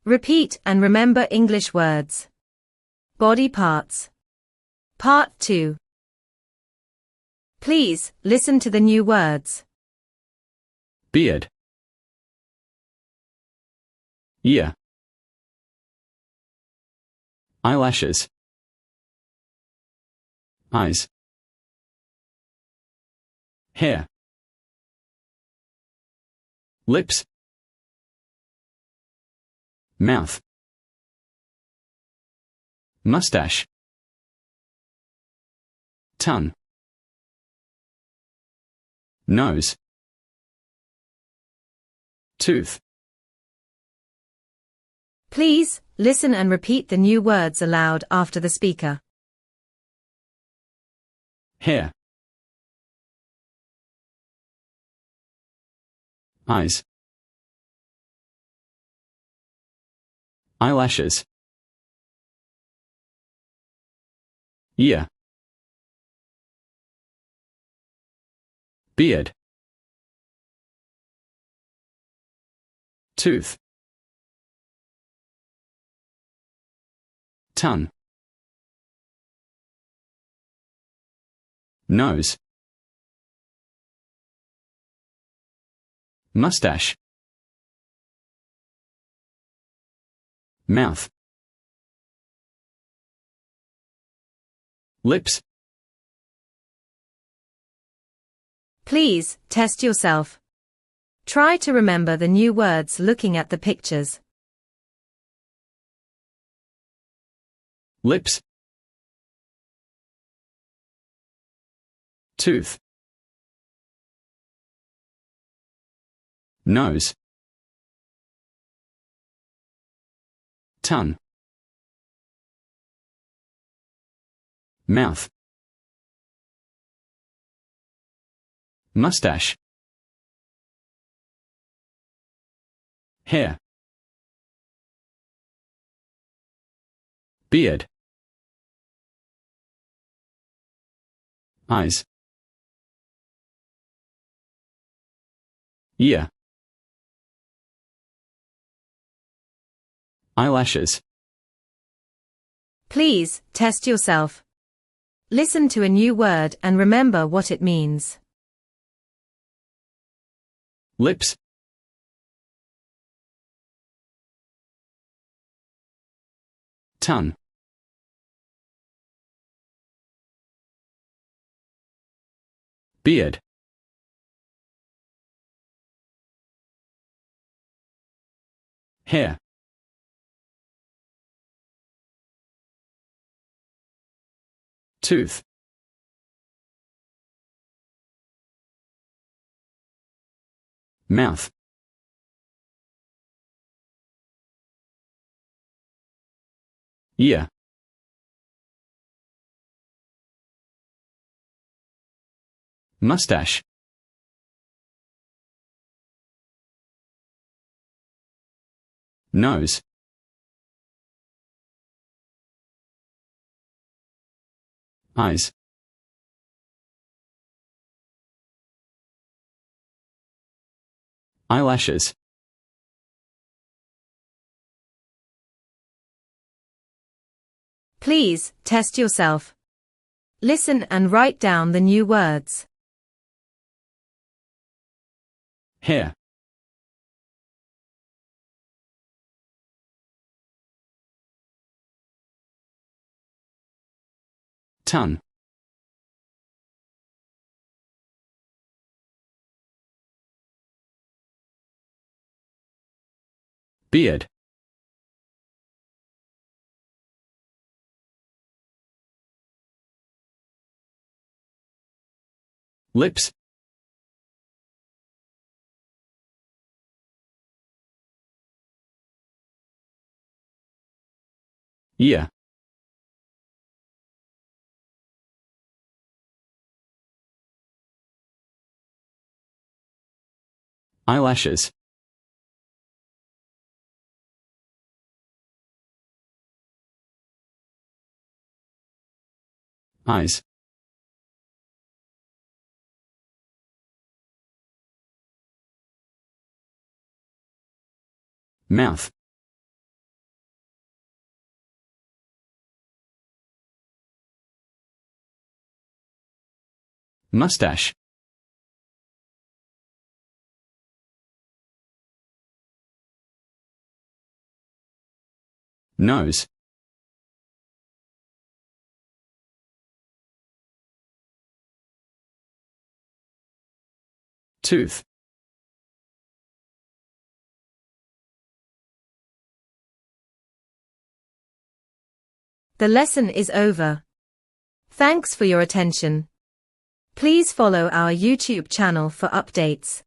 Repeat and remember English words. Body parts. Part 2. Please, listen to the new words. Beard. Ear. Eyelashes. Eyes. Hair. Lips. Mouth. Mustache. Tongue. Nose. Tooth. Please, listen and repeat the new words aloud after the speaker. Hair. Eyes. Eyelashes. Ear. Beard. Tooth. Tongue. Nose. Mustache. Mouth. Lips. Please, test yourself. Try to remember the new words looking at the pictures. Lips. Tooth. Nose. Tongue. Mouth. Mustache. Hair. Beard. Eyes. Ear. Eyelashes. Please, test yourself. Listen to a new word and remember what it means. Lips. Tongue. Beard. Hair. Tooth. Mouth. Ear. Mustache. Nose. Eyes. Eyelashes. Please, test yourself. Listen and write down the new words. Hair. Tongue. Beard. Lips. Ear. Eyelashes. Eyes. Mouth. Mustache. Nose. Tooth. The lesson is over. Thanks for your attention. Please follow our YouTube channel for updates.